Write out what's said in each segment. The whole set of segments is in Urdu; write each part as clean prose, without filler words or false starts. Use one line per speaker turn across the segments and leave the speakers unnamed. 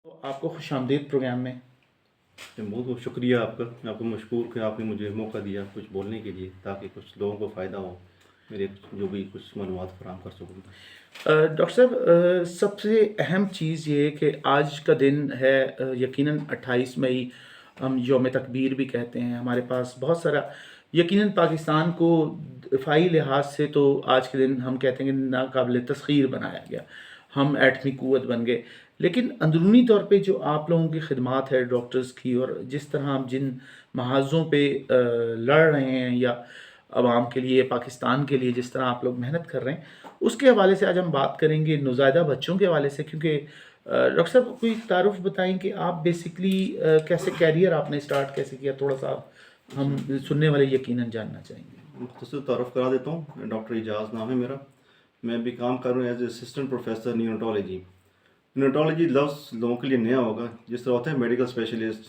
تو آپ کو خوش آمدید پروگرام میں۔
بہت بہت شکریہ آپ کا، میں آپ کو مشکور کہ آپ نے مجھے موقع دیا کچھ بولنے کے لیے تاکہ کچھ لوگوں کو فائدہ ہو، میرے جو بھی کچھ معلومات فراہم کر سکوں۔
ڈاکٹر صاحب، سب سے اہم چیز یہ ہے کہ آج کا دن ہے یقیناً 28 مئی، ہم یوم تکبیر بھی کہتے ہیں۔ ہمارے پاس بہت سارا، یقیناً پاکستان کو دفاعی لحاظ سے تو آج کے دن ہم کہتے ہیں کہ ناقابل تسخیر بنایا گیا، ہم ایٹمی قوت بن گئے، لیکن اندرونی طور پہ جو آپ لوگوں کی خدمات ہے ڈاکٹرز کی، اور جس طرح ہم جن محاذوں پہ لڑ رہے ہیں یا عوام کے لیے، پاکستان کے لیے جس طرح آپ لوگ محنت کر رہے ہیں، اس کے حوالے سے آج ہم بات کریں گے نوزائیدہ بچوں کے حوالے سے۔ کیونکہ ڈاکٹر صاحب کوئی تعارف بتائیں کہ آپ بیسکلی کیسے کیریئر آپ نے اسٹارٹ کیسے کیا، تھوڑا سا ہم سننے والے یقیناً جاننا چاہیں گے۔
مختصر تعارف کرا دیتا ہوں، ڈاکٹر اعجاز نام ہے میرا، میں بھی کام کر رہا ہوں ایز اے اسسٹنٹ پروفیسر نیوناٹولوجی۔ نیوناٹولوجی لفظ لوگوں کے لیے نیا ہوگا، جس طرح ہوتا ہے میڈیکل اسپیشلسٹ،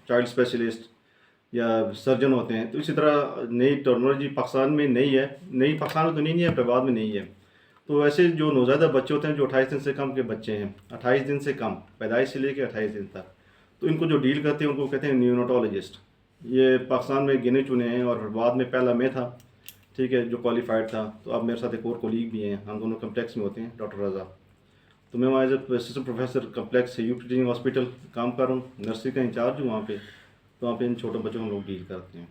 چائلڈ اسپیشلسٹ یا سرجن ہوتے ہیں، تو اسی طرح نئی ٹرمنالوجی پاکستان میں نئی ہے، نئی پاکستان میں تو نہیں ہے، احترآباد میں نہیں ہے۔ تو ایسے جو نوزائیدہ بچے ہوتے ہیں جو 28 دن سے کم کے بچے ہیں، 28 دن سے کم، پیدائش سے لے کے 28 دن تک، تو ان کو جو ڈیل کرتے ہیں ان کو کہتے ہیں نیوناٹولوجسٹ۔ یہ پاکستان میں گنے چنے ہیں اور بعد میں پہلا میں تھا، ٹھیک ہے، جو کوالیفائڈ تھا۔ تو اب میرے ساتھ ایک اور کولیگ بھی ہیں، ہم دونوں کمپلیکس میں ہوتے ہیں، ڈاکٹر رضا۔ تو میں وہاں as a assistant professor complex U P teaching hospital کام کر رہا ہوں، نرسری کا انچارج ہوں وہاں پہ، تو وہاں پہ ان چھوٹے بچوں کو ہم لوگ ڈیل کرتے ہیں۔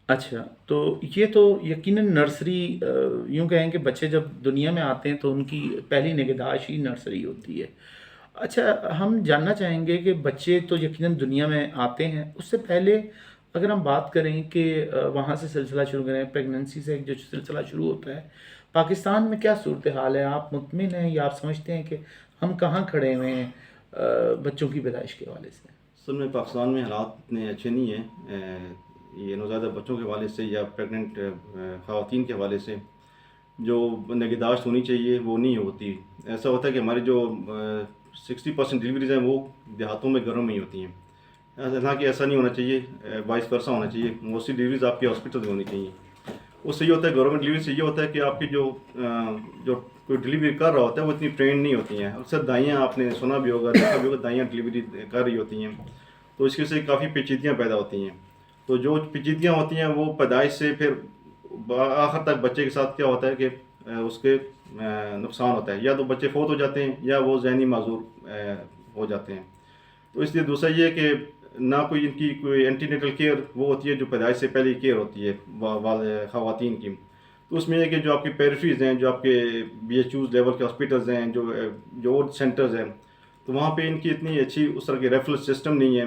اچھا، تو یہ تو یقیناً نرسری، یوں کہیں کہ بچے جب دنیا میں آتے ہیں تو ان کی پہلی نگہداشت ہی نرسری ہوتی ہے۔ اچھا، ہم جاننا چاہیں گے کہ بچے تو یقیناً دنیا میں آتے ہیں، اس سے پہلے اگر ہم بات کریں کہ وہاں سے سلسلہ شروع کریں، پریگننسی سے جو سلسلہ شروع ہوتا ہے، پاکستان میں کیا صورتحال ہے؟ آپ مطمئن ہیں یا آپ سمجھتے ہیں کہ ہم کہاں کھڑے ہوئے ہیں بچوں کی پیدائش کے حوالے سے؟
اصل میں پاکستان میں حالات اتنے اچھے نہیں ہیں، یہ نوزائیدہ بچوں کے حوالے سے یا پریگننٹ خواتین کے حوالے سے جو نگہداشت ہونی چاہیے وہ نہیں ہوتی۔ ایسا ہوتا ہے کہ ہماری جو 60% ڈلیوریز ہیں وہ دیہاتوں میں گھروں میں ہی ہوتی ہیں، حالانکہ ایسا نہیں ہونا چاہیے، وائس ورثہ ہونا چاہیے، موسٹلی ڈلیوریز آپ کے ہاسپٹل میں ہونی چاہیے۔ اس سے یہ ہوتا ہے، گورنمنٹ ڈلیوری سے یہ ہوتا ہے کہ آپ کی جو کوئی ڈلیوری کر رہا ہوتا ہے وہ اتنی ٹرینڈ نہیں ہوتی ہیں، اکثر دائیاں، آپ نے سنا بھی ہوگا، دیکھا بھی ہوگا، دائیاں ڈلیوری کر رہی ہوتی ہیں، تو اس کی وجہ سے کافی پیچیدگیاں پیدا ہوتی ہیں۔ تو جو پیچیدگیاں ہوتی ہیں وہ پیدائش سے پھر آخر تک بچے کے ساتھ کیا ہوتا ہے کہ اس کے نقصان ہوتا ہے، یا تو بچے فوت ہو جاتے ہیں یا وہ ذہنی معذور ہو جاتے ہیں۔ تو اس لیے دوسرا یہ ہے کہ نہ کوئی ان کی کوئی اینٹی نیٹل کیئر وہ ہوتی ہے جو پیدائش سے پہلے کیئر ہوتی ہے خواتین کی۔ تو اس میں یہ کہ جو آپ کی پیریفریز ہیں، جو آپ کے بی ایچ اوز لیول کے ہاسپٹلز ہیں، جو اور سینٹرز ہیں، تو وہاں پہ ان کی اتنی اچھی اس طرح کی ریفرل سسٹم نہیں ہے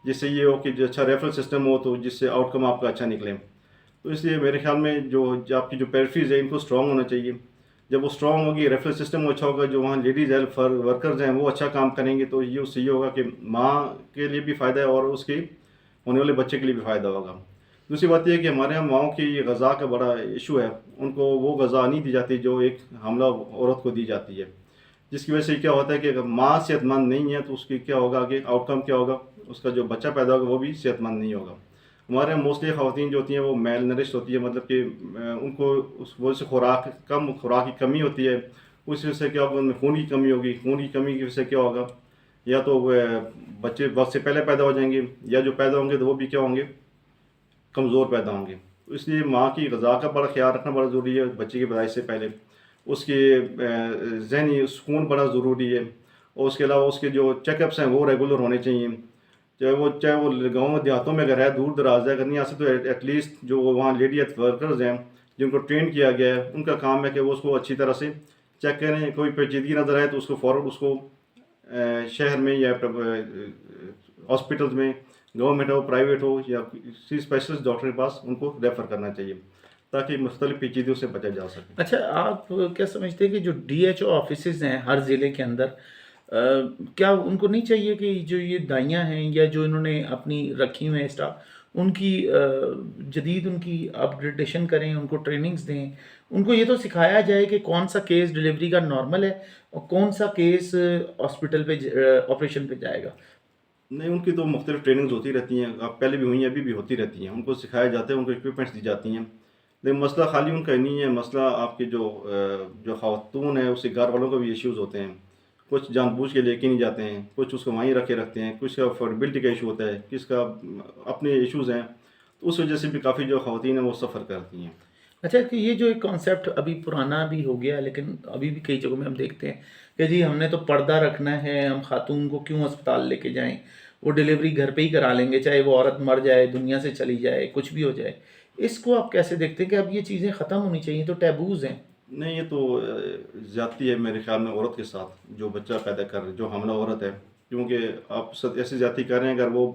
جس سے یہ ہو کہ جو اچھا ریفرل سسٹم ہو تو جس سے آؤٹ کم آپ کا اچھا نکلے۔ تو اس لیے میرے خیال میں جو آپ کی جو پیریفریز ہیں ان کو اسٹرانگ ہونا چاہیے۔ جب وہ اسٹرانگ ہوگی، ریفرل سسٹم اچھا ہوگا، جو وہاں لیڈیز ہیلتھ ورکرز ہیں وہ اچھا کام کریں گے، تو یہ اس سے یہ ہوگا کہ ماں کے لیے بھی فائدہ ہے اور اس کے ہونے والے بچے کے لیے بھی فائدہ ہوگا۔ دوسری بات یہ ہے کہ ہمارے یہاں ماؤں کی غذا کا بڑا ایشو ہے، ان کو وہ غذا نہیں دی جاتی جو ایک حاملہ عورت کو دی جاتی ہے، جس کی وجہ سے کیا ہوتا ہے کہ اگر ماں صحت مند نہیں ہے تو اس کی کیا ہوگا کہ آؤٹ کم کیا ہوگا، اس کا جو بچہ پیدا ہوگا وہ بھی صحت مند نہیں ہوگا۔ ہمارے یہاں موسٹلی خواتین جو ہوتی ہیں وہ میل نرشڈ ہوتی ہے، مطلب کہ ان کو اس وجہ سے خوراک کی کمی ہوتی ہے، اس وجہ سے کیا ہوگا، ان میں خون کی کمی ہوگی، خون کی کمی کی وجہ سے کیا ہوگا، یا تو بچے وقت سے پہلے پیدا ہو جائیں گے، یا جو پیدا ہوں گے تو وہ بھی کیا ہوں گے، کمزور پیدا ہوں گے۔ تو اس لیے ماں کی غذا کا بڑا خیال رکھنا بڑا ضروری ہے بچے کی پیدائش سے پہلے، اس کے ذہنی سکون بڑا ضروری ہے، اور اس کے علاوہ اس کے جو چیک اپس ہیں وہ ریگولر ہونے چاہیے، چاہے وہ گاؤں دیہاتوں میں اگر ہے، دور دراز ہے، اگر نہیں آ سکتے تو ایٹ لیسٹ جو وہاں لیڈی ہیلتھ ورکرز ہیں جن کو ٹرین کیا گیا ہے، ان کا کام ہے کہ وہ اس کو اچھی طرح سے چیک کریں، کوئی پیچیدگی نظر آئے تو اس کو فوراً اس کو شہر میں یا ہاسپٹلز میں، گورنمنٹ ہو پرائیویٹ ہو یا کسی اسپیشلسٹ ڈاکٹر کے پاس ان کو ریفر کرنا چاہیے تاکہ مختلف پیچیدگیوں سے بچا جا سکے۔
اچھا، آپ کیا سمجھتے ہیں کہ جو ڈی ایچ او آفیسز ہیں ہر ضلع کے اندر، کیا ان کو نہیں چاہیے کہ جو یہ دائیاں ہیں یا جو انہوں نے اپنی رکھی ہوئے ہیں اسٹاف، ان کی جدید ان کی اپ گریڈیشن کریں، ان کو ٹریننگز دیں، ان کو یہ تو سکھایا جائے کہ کون سا کیس ڈلیوری کا نارمل ہے اور کون سا کیس ہاسپٹل پہ آپریشن پہ جائے گا؟
نہیں، ان کی تو مختلف ٹریننگز ہوتی رہتی ہیں، اب پہلے بھی ہوئی ہیں، ابھی بھی ہوتی رہتی ہیں، ان کو سکھایا جاتا ہے، ان کو اکوپمنٹس دی جاتی ہیں، لیکن مسئلہ خالی ان کا ہی نہیں ہے، مسئلہ آپ کے جو خاتون ہیں اس کے گھر والوں کا بھی ایشوز ہوتے ہیں، کچھ جان بوجھ کے لے کے نہیں جاتے ہیں، کچھ اس کو وہیں رکھے رکھتے ہیں، کچھ کا افورڈیبلٹی کا ایشو ہوتا ہے، کس کا اپنے ایشوز ہیں، تو اس وجہ سے بھی کافی جو خواتین ہیں وہ سفر کرتی ہیں۔
اچھا کہ یہ جو ایک کانسیپٹ ابھی پرانا بھی ہو گیا لیکن ابھی بھی کئی جگہوں میں ہم دیکھتے ہیں کہ جی ہم نے تو پردہ رکھنا ہے، ہم خاتون کو کیوں اسپتال لے کے جائیں، وہ ڈلیوری گھر پہ ہی کرا لیں گے، چاہے وہ عورت مر جائے، دنیا سے چلی جائے، کچھ بھی ہو جائے۔ اس کو آپ کیسے دیکھتے ہیں کہ اب یہ چیزیں ختم ہونی چاہیے، تو ٹیبوز ہیں؟
نہیں، یہ تو زیادتی ہے میرے خیال میں عورت کے ساتھ، جو بچہ پیدا کر رہے جو حاملہ عورت ہے، کیونکہ آپ ایسی زیادتی کر رہے ہیں اگر وہ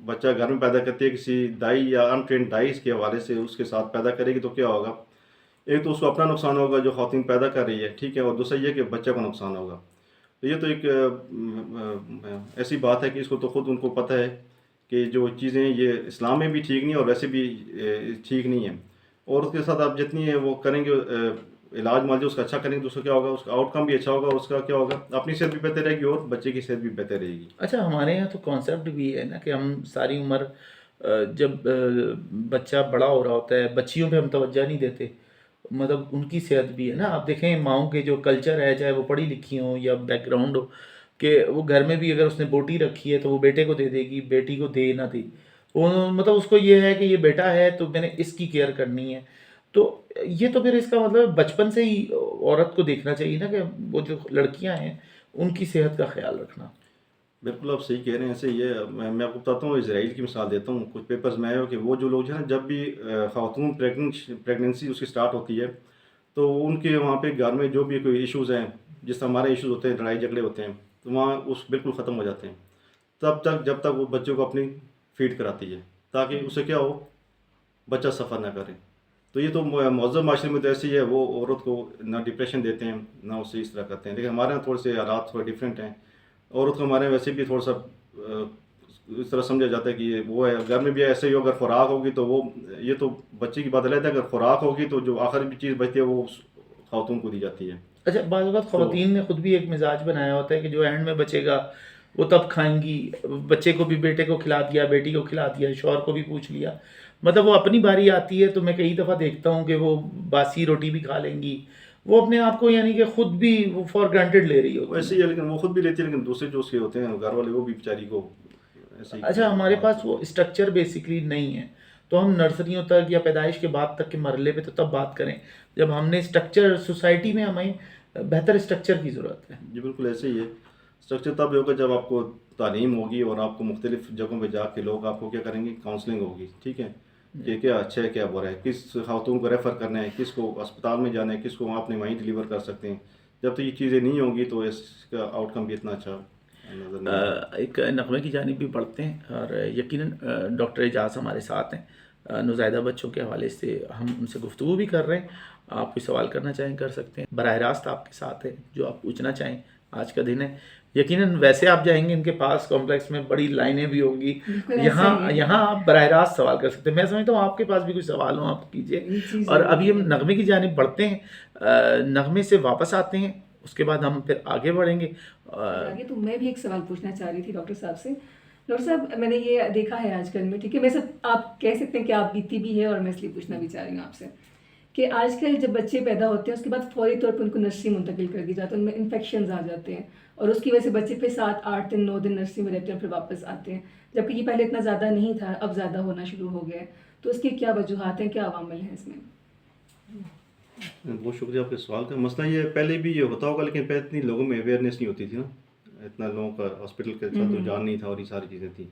بچہ گھر میں پیدا کرتی ہے کسی دائی یا انٹرینڈ دائی کے حوالے سے اس کے ساتھ پیدا کرے گی تو کیا ہوگا؟ ایک تو اس کو اپنا نقصان ہوگا جو خواتین پیدا کر رہی ہے، ٹھیک ہے، اور دوسرا یہ کہ بچہ کو نقصان ہوگا۔ تو یہ تو ایک ایسی بات ہے کہ اس کو تو خود ان کو پتہ ہے کہ جو چیزیں یہ اسلام میں بھی ٹھیک نہیں اور ویسے بھی ٹھیک نہیں ہیں۔ اور اس کے ساتھ آپ جتنی وہ کریں گے علاج معالجہ اس کا اچھا کریں گے تو اس کا کیا ہوگا، اس کا آؤٹ کم بھی اچھا ہوگا، اور اس کا کیا ہوگا، اپنی صحت بھی بہتر رہے گی اور بچے کی صحت بھی بہتر رہے گی۔
اچھا ہمارے یہاں تو کانسیپٹ بھی ہے نا کہ ہم ساری عمر جب بچہ بڑا ہو رہا ہوتا ہے، بچیوں پہ ہم توجہ نہیں دیتے، مطلب ان کی صحت بھی ہے نا۔ آپ دیکھیں ماؤں کے جو کلچر ہے، چاہے وہ پڑھی لکھی ہوں یا بیک گراؤنڈ ہو، کہ وہ گھر میں بھی اگر اس نے بوٹی رکھی ہے تو وہ بیٹے کو دے دے گی، بیٹی کو دے نہ دے، وہ مطلب اس کو یہ ہے کہ یہ بیٹا ہے تو میں نے اس کی کیئر کرنی ہے۔ تو یہ تو پھر اس کا مطلب بچپن سے ہی عورت کو دیکھنا چاہیے نا کہ وہ جو لڑکیاں ہیں ان کی صحت کا خیال رکھنا۔
بالکل آپ صحیح کہہ رہے ہیں۔ ایسے یہ میں آپ کو بتاتا ہوں، اسرائیل کی مثال دیتا ہوں، کچھ پیپرز میں آیا ہو کہ وہ جو لوگ جو ہے نا، جب بھی خاتون پریگننسی اس کی سٹارٹ ہوتی ہے تو ان کے وہاں پہ گھر میں جو بھی کوئی ایشوز ہیں، جس طرح ہمارے ایشوز ہوتے ہیں، لڑائی جھگڑے ہوتے ہیں، تو وہاں اس بالکل ختم ہو جاتے ہیں تب تک جب تک وہ بچوں کو اپنی فیڈ کراتی ہے، تاکہ اسے کیا ہو، بچہ سفر نہ کرے۔ تو یہ تو مہذب معاشرے میں تو ایسے ہی ہے، وہ عورت کو نہ ڈپریشن دیتے ہیں نہ اسے اس طرح کرتے ہیں، لیکن ہمارے یہاں تھوڑے سے حالات تھوڑے ڈفرینٹ ہیں۔ عورت کو ہمارے یہاں ویسے بھی تھوڑا سا اس طرح سمجھا جاتا ہے کہ یہ وہ ہے، گھر میں بھی ایسے ہی ہو، اگر خوراک ہوگی تو وہ، یہ تو بچے کی بات علیحدہ ہے، اگر خوراک ہوگی تو جو آخر بھی چیز بچتی ہے وہ خاتون کو دی جاتی ہے۔
اچھا بعض اوقات
تو
خواتین نے خود بھی ایک مزاج بنایا ہوتا ہے کہ جو اینڈ میں بچے گا وہ تب کھائیں گی، بچے کو بھی بیٹے کو کھلا دیا، بیٹی کو کھلا دیا، شوہر کو بھی پوچھ لیا، مطلب وہ اپنی باری آتی ہے تو میں کئی دفعہ دیکھتا ہوں کہ وہ باسی روٹی بھی کھا لیں گی، وہ اپنے آپ کو یعنی کہ خود بھی وہ فار گرانٹیڈ لے رہی ہوتی
ویسے
ہیں۔
ہی ہے، لیکن وہ خود بھی لیتی ہے، لیکن دوسرے جو اس کے ہوتے ہیں گھر والے وہ بھی بیچاری کو ایسے ہی
اچھا ہمارے
مار
پاس
دیتے
وہ
ہیں۔
اسٹرکچر بیسکلی نہیں ہے، تو ہم نرسریوں تک یا پیدائش کے بعد تک کے مرحلے پہ تو تب بات کریں جب ہم نے اسٹرکچر سوسائٹی میں ہمیں بہتر اسٹرکچر کی ضرورت ہے۔
جی بالکل ایسے ہی ہے۔ اسٹرکچر تب ہوگا جب آپ کو تعلیم ہوگی اور آپ کو مختلف جگہوں پہ جا کے لوگ آپ کو کیا کریں گے، کاؤنسلنگ ہوگی، ٹھیک ہے، کہ کیا اچھا ہے کیا برا ہے، کس خاتون کو ریفر کرنا ہے، کس کو اسپتال میں جانا ہے، کس کو آپ نے وہیں ڈلیور کر سکتے ہیں۔ جب تک یہ چیزیں نہیں ہوں گی تو اس کا آؤٹ کم بھی اتنا اچھا نظر نہیں آتا۔
ایک نغمے کی جانب بھی پڑھتے ہیں اور یقیناً ڈاکٹر اعجاز ہمارے ساتھ ہیں، نوزائیدہ بچوں کے حوالے سے ہم ان سے گفتگو بھی کر رہے ہیں۔ آپ کوئی سوال کرنا چاہیں کر سکتے ہیں، براہ راست آپ کے ساتھ ہے جو آپ پوچھنا چاہیں، آج کا دن ہے۔ یقیناً ویسے آپ جائیں گے ان کے پاس کمپلیکس میں بڑی لائنیں بھی ہوں گی،
بالکل ایسا
یہاں
ہی ہے۔
یہاں آپ براہ راست سوال کر سکتے ہیں۔ میں سمجھتا ہوں آپ کے پاس بھی کوئی سوال ہوں آپ کیجیے،
جی
اور
ضرور
ابھی ہم
ضرور۔
نغمے کی جانب بڑھتے ہیں، نغمے سے واپس آتے ہیں، اس کے بعد ہم پھر آگے بڑھیں گے۔
آگے تو میں بھی ایک سوال پوچھنا چاہ رہی تھی ڈاکٹر صاحب سے۔ ڈاکٹر صاحب میں نے یہ دیکھا ہے آج کل میں، ٹھیک ہے، میں سب آپ کہہ سکتے ہیں کہ آپ بیتی بھی ہے اور میں اس لیے پوچھنا بھی چاہ رہی ہوں آپ سے کہ آج کل جب بچے پیدا ہوتے ہیں اس کے بعد فوری طور پہ ان کو نرسری منتقل کر دی جاتی ہے، ان میں انفیکشنز آ جاتے ہیں اور اس کی وجہ سے بچے پھر 7-8 دن 9 دن نرسری میں رہتے ہیں پھر واپس آتے ہیں، جبکہ یہ پہلے اتنا زیادہ نہیں تھا، اب زیادہ ہونا شروع ہو گیا ہے۔ تو اس کی کیا وجوہات ہیں، کیا عوامل ہیں اس میں؟
بہت شکریہ آپ کے سوال کا۔ مسئلہ یہ پہلے بھی یہ ہوتا ہوگا، لیکن پہلے اتنی لوگوں میں اویئرنیس نہیں ہوتی تھی نا، اتنا لوگوں کا ہاسپٹل کے ساتھ رجحان نہیں تھا اور یہ ساری چیزیں تھیں۔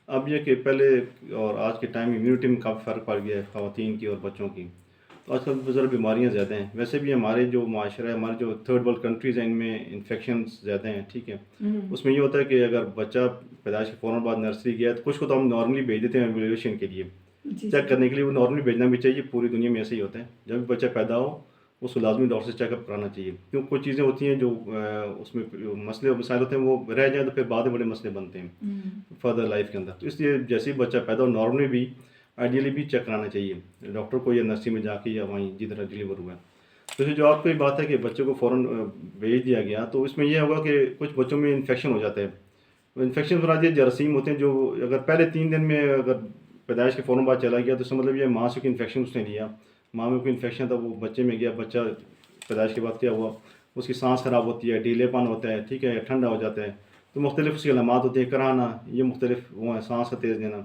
اب یہ کہ پہلے اور آج کے ٹائم امیونٹی میں کافی فرق پڑ گیا ہے خواتین کی اور بچوں کی، تو آج کل ذرا بیماریاں زیادہ ہیں۔ ویسے بھی ہمارے جو معاشرہ ہے، ہمارے جو تھرڈ ورلڈ کنٹریز ہیں، ان میں انفیکشنز زیادہ ہیں، ٹھیک ہے۔ اس میں یہ ہوتا ہے کہ اگر بچہ پیدائش کے فوراً بعد نرسری گیا تو کچھ کو تو ہم نارملی بھیج دیتے ہیں ایویلویشن کے لیے،
جی
چیک کرنے کے لیے، وہ نارملی بھیجنا بھی چاہیے، پوری دنیا میں ایسے ہی ہوتا ہے۔ جب بھی بچہ پیدا ہو اس کو لازمی ڈاکٹر سے چیک اپ کرانا چاہیے، کیوں کچھ چیزیں ہوتی ہیں جو اس میں مسئلے اور مسائل ہوتے ہیں، وہ رہ جائیں تو پھر بعد میں بڑے مسئلے بنتے ہیں فردر لائف کے اندر۔ تو اس لیے جیسے ہی بچہ پیدا ہو نارملی بھی آئیڈیلی بھی چیک کرانا چاہیے ڈاکٹر کو، یا نرسری میں جا کے یا وہیں جدھر ڈلیور ہوا ہے۔ تو جو آپ کو یہ بات ہے کہ بچے کو فوراً بھیج دیا گیا، تو اس میں یہ ہوگا کہ کچھ بچوں میں انفیکشن ہو جاتا ہے۔ انفیکشن مراد یہ جراثیم ہوتے ہیں جو اگر پہلے 3 دن میں اگر پیدائش کے فوراً بعد چلا گیا تو اس کا مطلب یہ ماں سے کوئی انفیکشن اس نے لیا، ماں میں کوئی انفیکشن تھا وہ بچے میں گیا، بچہ پیدائش کے بعد کیا ہوا، اس کی سانس خراب ہوتی ہے، ڈھیلے پن ہوتا ہے، ٹھیک ہے، ٹھنڈا ہو جاتا ہے، تو مختلف اس کی علامات ہوتی ہیں، کرانا، یہ مختلف وہ ہیں، سانس کا تیز دینا،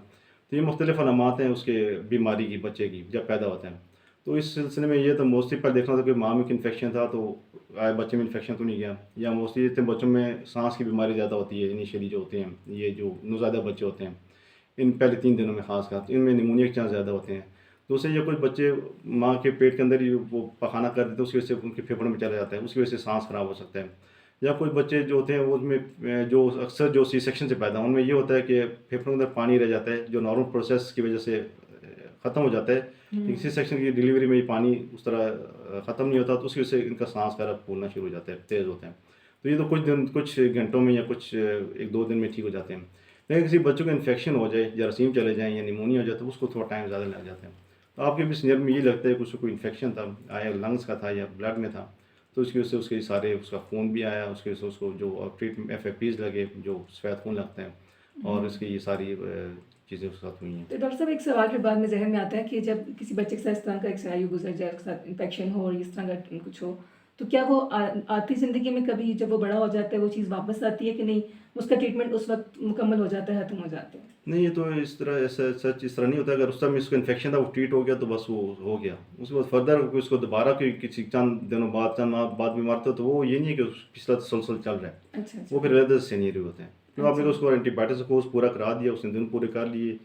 تو یہ مختلف علامات ہیں اس کے بیماری کی، بچے کی جب پیدا ہوتے ہیں. تو اس سلسلے میں یہ تو موسٹلی پر دیکھنا تھا کہ ماں میں انفیکشن تھا تو آئے بچے میں انفیکشن تو نہیں گیا، یا موسٹلی اتنے بچوں میں سانس کی بیماری زیادہ ہوتی ہے انیشلی جو ہوتے ہیں، یہ جو نوزائیدہ بچے ہوتے ہیں ان پہلے 3 دنوں میں خاص کر ان میں نمونیا کے چانس زیادہ ہوتے ہیں. دوسرے یہ کچھ بچے ماں کے پیٹ کے اندر ہی وہ پخانہ کر دیتے ہیں، اس کی وجہ سے ان کے پھیپھڑوں میں چلا جاتا ہے، اس کی وجہ سے سانس خراب ہو سکتا ہے. یا کچھ بچے جو ہوتے ہیں اس میں جو اکثر جو سی سیکشن سے پیدا ان میں یہ ہوتا ہے کہ پھیپھڑوں کے اندر پانی رہ جاتا ہے جو نارمل پروسیس کی وجہ سے ختم ہو جاتا ہے، لیکن سی سیکشن کی ڈلیوری میں یہ پانی اس طرح ختم نہیں ہوتا، تو اس کی وجہ سے ان کا سانس کا پھولنا شروع ہو جاتا ہے، تیز ہوتے ہیں. تو یہ تو کچھ گھنٹوں میں یا کچھ 1-2 دن میں ٹھیک ہو جاتے ہیں. لیکن کسی بچوں کو انفیکشن ہو جائے، جراثیم چلے جائیں یا نمونیا ہو جائے تو اس کو تھوڑا ٹائم زیادہ لگ جاتا ہے. تو آپ کے بھی سینئر میں یہ لگتا ہے کہ اس کو کوئی انفیکشن تھا، آیا لنگس کا تھا یا بلڈ میں تھا، تو اس کی وجہ سے اس کے سارے اس کا خون بھی آیا، اس کی وجہ سے اس کو جو ٹریٹمنٹ FFPs لگے جو سفید خون لگتے ہیں، اور اس کی یہ ساری چیزیں اس کے ساتھ ہوئی ہیں.
تو ڈاکٹر صاحب ایک سوال پھر بعد میں ذہن میں آتا ہے کہ جب کسی بچے کے ساتھ اس طرح کا ایک سیناریو گزر جائے، اس کے ساتھ انفیکشن ہو اور اس طرح کا کچھ ہو، تو کیا وہ آتی زندگی میں کبھی جب وہ بڑا ہو جاتا ہے وہ چیز واپس آتی ہے کہ نہیں، اس کا ٹریٹمنٹ اس وقت مکمل ہو جاتا ہے، ختم ہو جاتا ہے؟
نہیں، یہ تو اس طرح سچ اس طرح نہیں ہوتا. اگر اس ٹائم اس کو انفیکشن تھا وہ ٹریٹ ہو گیا تو بس وہ ہو گیا. اس کے بعد فردر اس کو دوبارہ کسی چند دنوں بعد چند ماہ بعد بیمار تھا تو وہ یہ نہیں ہے کہ پچھلا تسلسل چل رہا ہے،
اچھا
وہ پھر علیحدہ سینئر ہوتے ہیں. تو آپ نے اس کو اینٹی بایوٹکس کورس پورا کرا دیا، اس نے دن پورے کر لیے،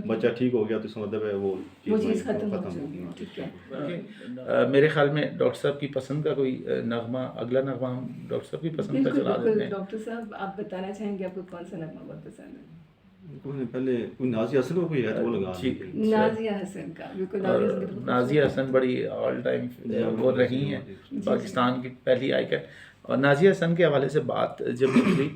بچہ ٹھیک ہو گیا، تو اس کا مطلب ہے وہ
چیز ختم ہو
ختم
جائے. ٹھیک ہے.
میرے خیال میں ڈاکٹر صاحب کی پسند کا کوئی نغمہ، اگلا نغمہ ہم ڈاکٹر صاحب کی پسند کا
بالکل
چلا دیتے
بالکل
ہیں.
ڈاکٹر صاحب آپ بتانا چاہیں گے آپ کو کون سا نغمہ بہت پسند ہے؟
پہلے کوئی نازیہ حسن کو کوئی ہے تو وہ لگا
جی،
نازیہ حسن کا. بالکل
نازیہ حسن بڑی آل ٹائم وہ رہی ہیں پاکستان کی پہلی آئیکن. اور نازیہ حسن کے حوالے سے بات جب نکلی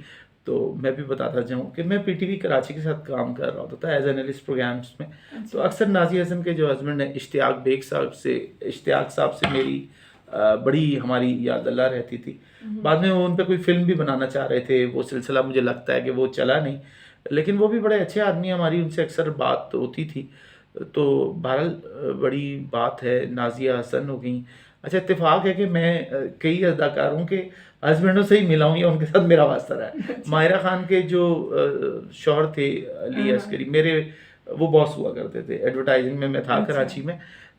تو میں بھی بتاتا جاؤں کہ میں PTV کراچی کے ساتھ کام کر رہا ہوتا تھا ایز اینالسٹ پروگرامس میں. تو اکثر نازیہ حسن کے جو ہسبینڈ ہیں اشتیاق صاحب سے میری بڑی ہماری یاد اللہ رہتی تھی. بعد میں وہ ان پہ کوئی فلم بھی بنانا چاہ رہے تھے، وہ سلسلہ مجھے لگتا ہے کہ وہ چلا نہیں، لیکن وہ بھی بڑے اچھے آدمی، ہماری ان سے اکثر بات ہوتی تھی. تو بہرحال بڑی بات ہے، نازیہ حسن ہو گئیں. اچھا اتفاق ہے کہ میں کئی اداکاروں کے ہسبینڈوں سے ہی ملا ہوں یا ان کے ساتھ میرا واسطہ رہا ہے. ماہرہ خان کے جو شوہر تھے علی عسکری، میرے وہ باس ہوا کرتے تھے ایڈورٹائزنگ میں تھا کراچی میں،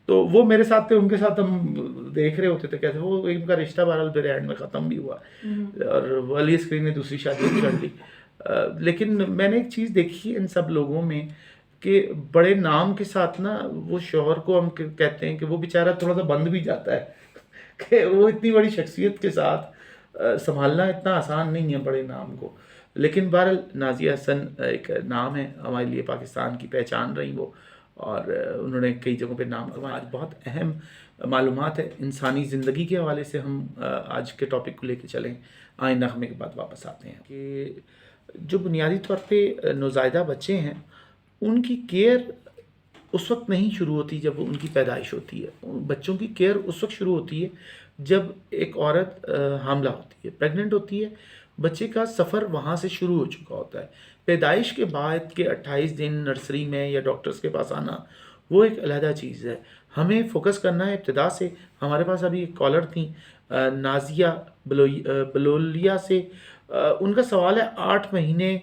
تو وہ میرے ساتھ تھے، ان کے ساتھ ہم دیکھ رہے ہوتے تھے کیسے وہ ان کا رشتہ بہرحال میرے اینڈ میں ختم بھی ہوا، اور وہ علی عسکری نے دوسری شادی بھی کر لی. لیکن میں نے ایک چیز دیکھی ان سب لوگوں میں کہ بڑے نام کے ساتھ نا وہ شوہر کو ہم کہتے ہیں کہ وہ بیچارہ تھوڑا سا بند بھی جاتا ہے کہ وہ اتنی بڑی شخصیت کے ساتھ سنبھالنا اتنا آسان نہیں ہے بڑے نام کو. لیکن بہرحال نازیہ حسن ایک نام ہے ہمارے لیے، پاکستان کی پہچان رہی وہ، اور انہوں نے کئی جگہوں پہ نام کمایا. آج بہت اہم معلومات ہے انسانی زندگی کے حوالے سے. ہم آج کے ٹاپک کو لے کے چلیں، آئیں نغمے کے بعد واپس آتے ہیں کہ جو بنیادی طور پہ نوزائیدہ بچے ہیں ان کی کیئر اس وقت نہیں شروع ہوتی جب ان کی پیدائش ہوتی ہے. بچوں کی کیئر اس وقت شروع ہوتی ہے جب ایک عورت حاملہ ہوتی ہے، پریگننٹ ہوتی ہے. بچے کا سفر وہاں سے شروع ہو چکا ہوتا ہے. پیدائش کے بعد کے 28 دن نرسری میں یا ڈاکٹرز کے پاس آنا وہ ایک علیحدہ چیز ہے. ہمیں فوکس کرنا ہے ابتدا سے. ہمارے پاس ابھی ایک کالر تھیں نازیہ بلولیا سے. ان کا سوال ہے 8 مہینے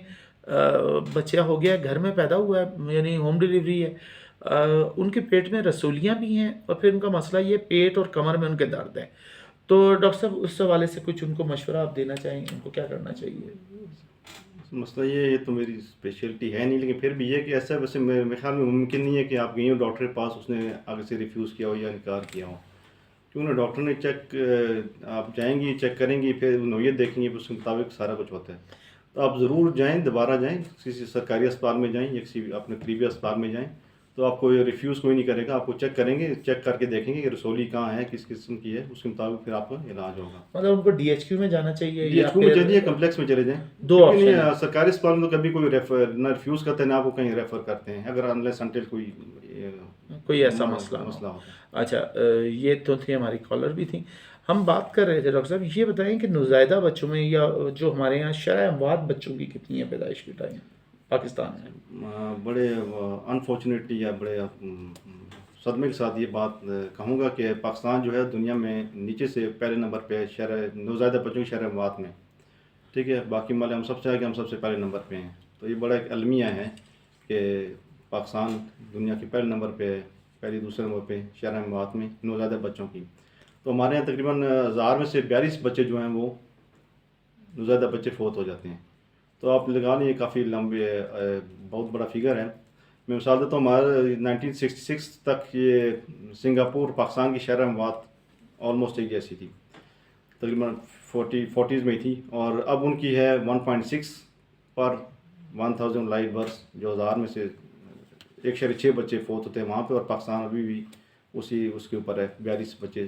بچہ ہو گیا، گھر میں پیدا ہوا ہے، یعنی ہوم ڈیلیوری ہے. ان کے پیٹ میں رسولیاں بھی ہیں، اور پھر ان کا مسئلہ یہ پیٹ اور کمر میں ان کے درد ہیں. تو ڈاکٹر صاحب اس حوالے سے کچھ ان کو مشورہ آپ دینا چاہیں، ان کو کیا کرنا چاہیے؟
مسئلہ یہ تو میری اسپیشلٹی ہے نہیں، لیکن پھر بھی یہ کہ ایسا ویسے میرے خیال میں ممکن نہیں ہے کہ آپ گئی ہو ڈاکٹر کے پاس، اس نے آگے سے ریفیوز کیا ہو یا انکار کیا ہو. کیوں نہ ڈاکٹر نے چیک، آپ جائیں گی چیک کریں گی، پھر نوعیت دیکھیں گی، اس کے مطابق سارا کچھ ہوتا ہے. تو آپ ضرور جائیں، دوبارہ جائیں، کسی سرکاری اسپتال میں جائیں یا کسی اپنے قریبی اسپتال میں جائیں. تو آپ کو ریفیوز کوئی نہیں کرے گا، آپ کو چیک کریں گے، چیک کر کے دیکھیں گے کہ رسولی کہاں ہے، کس قسم کی ہے، اس کے مطابق پھر آپ کا علاج ہوگا.
مطلب ان کو DHQ میں جانا چاہیے،
DHQ میں چلیے، کمپلیکس میں چلے جائیں.
دو آپشن ہیں.
سرکاری اسپتال میں تو کبھی کوئی نہ ریفیوز کرتے ہیں نہ آپ کو کہیں ریفر کرتے ہیں، اگر انلیس انٹل کوئی
ایسا مسئلہ
ہوتا ہے.
اچھا، یہ تو تھی ہماری کالر بھی تھیں. ہم بات کر رہے تھے ڈاکٹر صاحب، یہ بتائیں کہ نوزائیدہ بچوں میں یا جو ہمارے یہاں شرح اموات بچوں کی کتنی ہے پیدائش کے ٹائم پاکستان میں؟
بڑے انفارچونیٹلی یا بڑے صدمے کے ساتھ یہ بات کہوں گا کہ پاکستان جو ہے دنیا میں نیچے سے پہلے نمبر پہ ہے شرح نوزائیدہ بچوں کی شرح اموات میں، ٹھیک ہے، باقی مالے ہم سب سے آگے، ہم سب سے پہلے نمبر پہ ہیں. تو یہ بڑا ایک المیہ ہے کہ پاکستان دنیا کے پہلے نمبر پہ ہے، پہلی دوسرے نمبر پہ شرح اموات میں نوزائیدہ بچوں کی. تو ہمارے یہاں تقریباً 1000 میں سے 42 بچے جو ہیں وہ نوزائیدہ بچے فوت ہو جاتے ہیں. تو آپ لگا لیں، یہ کافی لمبے بہت بڑا فگر ہے. میں مثال دیتا ہوں، ہمارا 1966 تک یہ سنگاپور پاکستان کی شرح اموات آلموسٹ ایک جیسی تھی، تقریباً 40s میں تھی، اور اب ان کی ہے 1.6 پر 1000 لائف برس، جو 1000 میں سے 1.6 بچے فوت ہوتے ہیں وہاں پہ، اور پاکستان ابھی بھی اس کے اوپر ہے، 42 بچے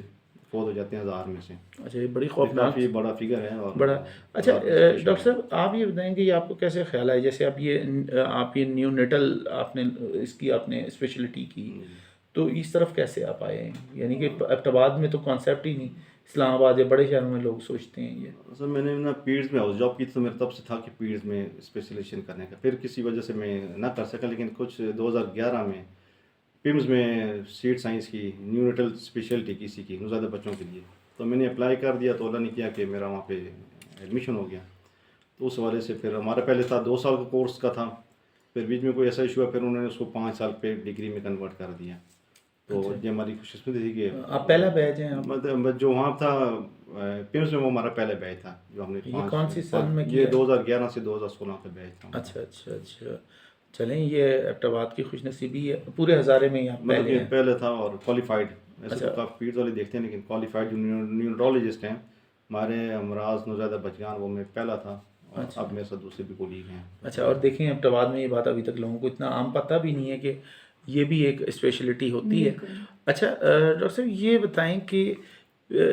فوت ہو جاتے ہیں 1000 میں سے.
اچھا، یہ بڑی
یہ
خوفناک
کافی بڑا فگر ہے. اور
بڑا اچھا. ڈاکٹر صاحب آپ یہ بتائیں کہ یہ آپ کو کیسے خیال آیا، جیسے آپ یہ نیو نیٹل آپ نے اس کی آپ نے اسپیشلٹی کی، تو اس طرف کیسے آپ آئے ہیں؟ یعنی کہ ایبٹآباد میں تو کانسیپٹ ہی نہیں، اسلام آباد یا بڑے شہروں میں لوگ سوچتے ہیں یہ.
سر میں نے نا پیڈز میں ہاؤس جاب کی، تو میرے تب سے تھا کہ پیڈز میں اسپیشلائزیشن کرنے کا، پھر کسی وجہ سے میں نہ کر سکا، لیکن کچھ 2011 میں پیمز میں سیٹ سائنس کی نیو نیٹل اسپیشلٹی کسی کی نوزائیدہ بچوں کے لیے، تو میں نے اپلائی کر دیا، تو اللہ نے کیا کہ میرا وہاں پہ ایڈمیشن ہو گیا. تو اس حوالے سے پھر ہمارا پہلے تھا 2 سال کا کورس کا تھا، پھر بیچ میں کوئی ایسا ایشو ہے، پھر انہوں نے اس کو 5 سال پہ ڈگری میں کنورٹ کر دیا. تو یہ ہماری خوش قسمتی تھی کہ
آپ پہلا بیچ ہیں.
مطلب جو وہاں تھا پیمز میں، وہ ہمارا پہلا بیچ تھا جو ہم نے
یہ کون سی سال میں
یہ 2011 سے 2016 کا بیچ تھا.
اچھا اچھا اچھا. چلیں، یہ ایبٹآباد کی خوش نصیبی ہے، پورے ہزارے میں آپ
مطلب
پہلے
یہ
ہیں.
پہلے تھا، اور کوالیفائڈ، ایسے تو کافی پیڈز والے دیکھتے ہیں، لیکن کوالیفائڈ جو نیورولوجسٹ ہیں ہمارے امراض نوزائیدہ بچگان، وہ میں پہلا تھا، اور اب میرے ساتھ دوسرے بھی کولیگ ہیں.
اچھا، اور دیکھیں ایبٹآباد میں یہ بات ابھی تک لوگوں کو اتنا عام پتہ بھی نہیں ہے کہ یہ بھی ایک اسپیشلٹی ہوتی ہے. اچھا ڈاکٹر صاحب یہ بتائیں کہ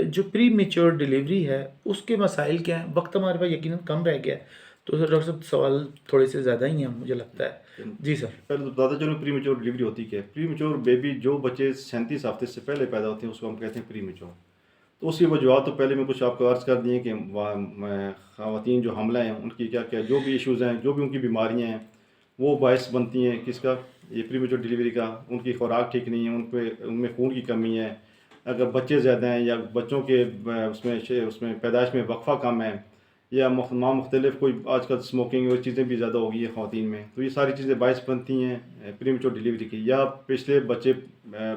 جو پری میچور ڈیلیوری ہے اس کے مسائل کیا ہیں؟ وقت ہمارے پاس یقیناً کم رہ گیا ہے، تو ڈاکٹر صاحب سوال تھوڑے سے زیادہ ہی ہیں مجھے لگتا ہے. جی سر.
پہلے تو بتاتا چلو پری میچور ڈلیوری ہوتی کیا ہے. پری میچور بیبی جو بچے 37 ہفتے سے پہلے پیدا ہوتے ہیں اس کو ہم کہتے ہیں پری میچور. تو اس کی وجوہات تو پہلے میں کچھ آپ کو عرض کر دی ہیں کہ خواتین جو حاملہ ہیں ان کی کیا کیا جو بھی ایشوز ہیں، جو بھی ان کی بیماریاں ہیں، وہ باعث بنتی ہیں کس کا، یہ پری میچور ڈلیوری کا. ان کی خوراک ٹھیک نہیں ہے، ان میں خون کی کمی ہے، اگر بچے زیادہ ہیں، یا بچوں کے اس میں پیدائش میں وقفہ کم ہے، یا مختلف کوئی آج کل اسموکنگ اور چیزیں بھی زیادہ ہو گئی ہیں خواتین میں، تو یہ ساری چیزیں باعث بنتی ہیں پری میچور ڈلیوری کی. یا پچھلے بچے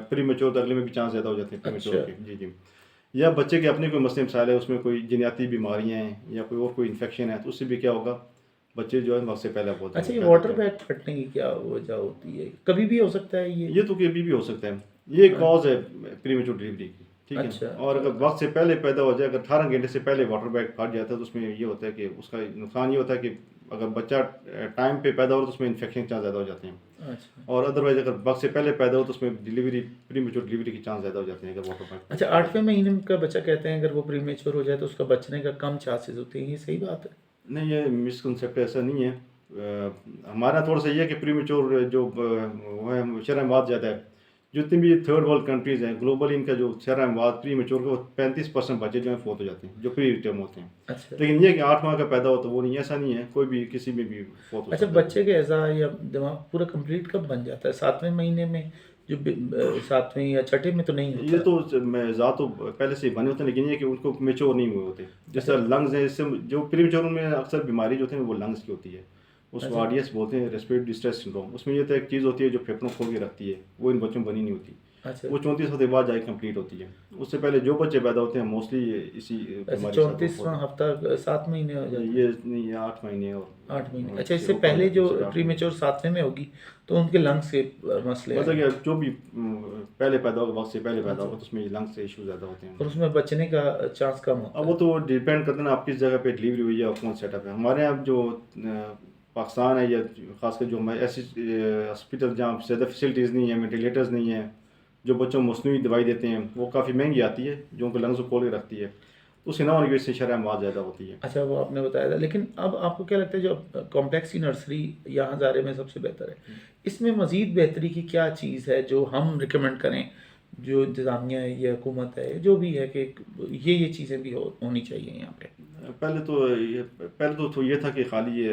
پری میچور اگلے میں بھی چانس زیادہ ہو جاتے ہیں پری میچور کے. جی جی. یا بچے کے اپنے کوئی مسئلے مسائل ہے، اس میں کوئی جینیاتی بیماریاں ہیں یا کوئی اور کوئی انفیکشن ہے، تو اس سے بھی کیا ہوگا، بچے جو ہے وقت سے پہلے بہت.
اچھا، یہ واٹر بیگ پھٹنے کی کیا وجہ ہوتی ہے؟ کبھی بھی ہو سکتا ہے یہ
تو کبھی بھی ہو سکتا ہے، یہ کاز ہے پری میچور ڈلیوری کی. ٹھیک ہے. اور اگر وقت سے پہلے پیدا ہو جائے، اگر 18 گھنٹے سے پہلے واٹر بیگ پھٹ جاتا ہے، تو اس میں یہ ہوتا ہے کہ اس کا نقصان یہ ہوتا ہے کہ اگر بچہ ٹائم پہ پیدا ہو تو اس میں انفیکشن چانس زیادہ ہو جاتے ہیں. اور ادروائز اگر وقت سے پہلے پیدا ہو تو اس میں ڈلیوری پری میچور ڈلیوری کی چانس زیادہ ہو جاتے ہیں اگر واٹر بیگ.
اچھا، 8ویں مہینے کا بچہ کہتے ہیں اگر وہ پری میچور ہو جائے تو اس کا بچنے کا کم چانسز ہوتے ہیں، یہ صحیح بات ہے؟
نہیں، یہ مسکنسیپٹ ایسا نہیں ہے. ہمارا تھوڑا سا یہ ہے کہ پری میچور جو ہے شرح اموات زیادہ ہے. جتنی بھی تھرڈ ورلڈ کنٹریز ہیں گلوبلی، ان کا جو شرح اموات پری میچور کا 35% بچے جو ہیں فوت ہو جاتے ہیں جو پری ٹرم ہوتے ہیں. لیکن یہ کہ 8 ماہ کا پیدا ہو تو وہ نہیں، ایسا نہیں ہے، کوئی بھی کسی میں بھی فوت ہو.
اچھا، بچے کے اعضاء یا دماغ پورا کمپلیٹ کب بن جاتا ہے؟ 7ویں مہینے میں، جو 7ویں یا 6ٹھے میں تو نہیں ہوتا؟
یہ تو اعضاء تو پہلے سے ہی بنے ہوتے ہیں، لیکن یہ کہ ان کو میچور نہیں ہوئے ہوتے. جس طرح لنگز ہیں، اس سے جو پری میچور میں اکثر بیماری جو ہوتی ہے وہ لنگز کی ہوتی ہے، اس کو RDS بولتے ہیں، ریسپیریٹری ڈسٹریس سنڈروم. اس میں یہ تو ایک چیز ہوتی ہے جو پھیپھڑوں کھول کے رکھتی ہے، وہ ان بچوں بنی نہیں ہوتی. وہ 34 ہفتے بعد جائے کمپلیٹ ہوتی ہے. اس سے پہلے جو بچے پیدا ہوتے ہیں موسٹلی اسی بیماری سے.
34واں ہفتہ 7 مہینے ہو جاتے ہیں؟
یہ نہیں، 8 مہینے. اور
8 مہینے. اچھا، اس سے پہلے جو پری میچور 7ویں میں ہوگی تو ان کے لنگس کے مسئلے
مطلب کہ جو بھی پہلے پیدا ہوگا، وقت سے پہلے پیدا ہوگا، تو اس میں لنگس سے ایشو زیادہ ہوتے ہیں
اور اس میں بچنے کا چانس کم ہوتا ہے.
اب وہ تو ڈیپینڈ کرتے ہیں آپ کس جگہ پہ ڈلیوری ہوئی ہے اور کون سیٹ اپ ہے. ہمارے یہاں جو پاکستان ہے، یا خاص کر جو ایسی ہاسپٹل جہاں زیادہ فیسلٹیز نہیں ہیں، وینٹیلیٹرز نہیں ہیں، جو بچوں کو مصنوعی دوائی دیتے ہیں، وہ کافی مہنگی آتی ہے، جو ان کو لنگس کو کھول کے رکھتی ہے، تو اس کے نہ ہونے کی وجہ سے شرح اموات زیادہ ہوتی ہے.
اچھا، وہ آپ نے بتایا تھا. لیکن اب آپ کو کیا لگتا ہے جو کمپلیکس کی نرسری یہاں ہزارے میں سب سے بہتر ہے، اس میں مزید بہتری کی کیا چیز ہے جو ہم ریکمینڈ کریں، جو انتظامیہ ہے یا حکومت ہے جو بھی ہے کہ یہ چیزیں بھی ہونی چاہیے یہاں پہ؟
پہلے تو یہ تھا کہ خالی یہ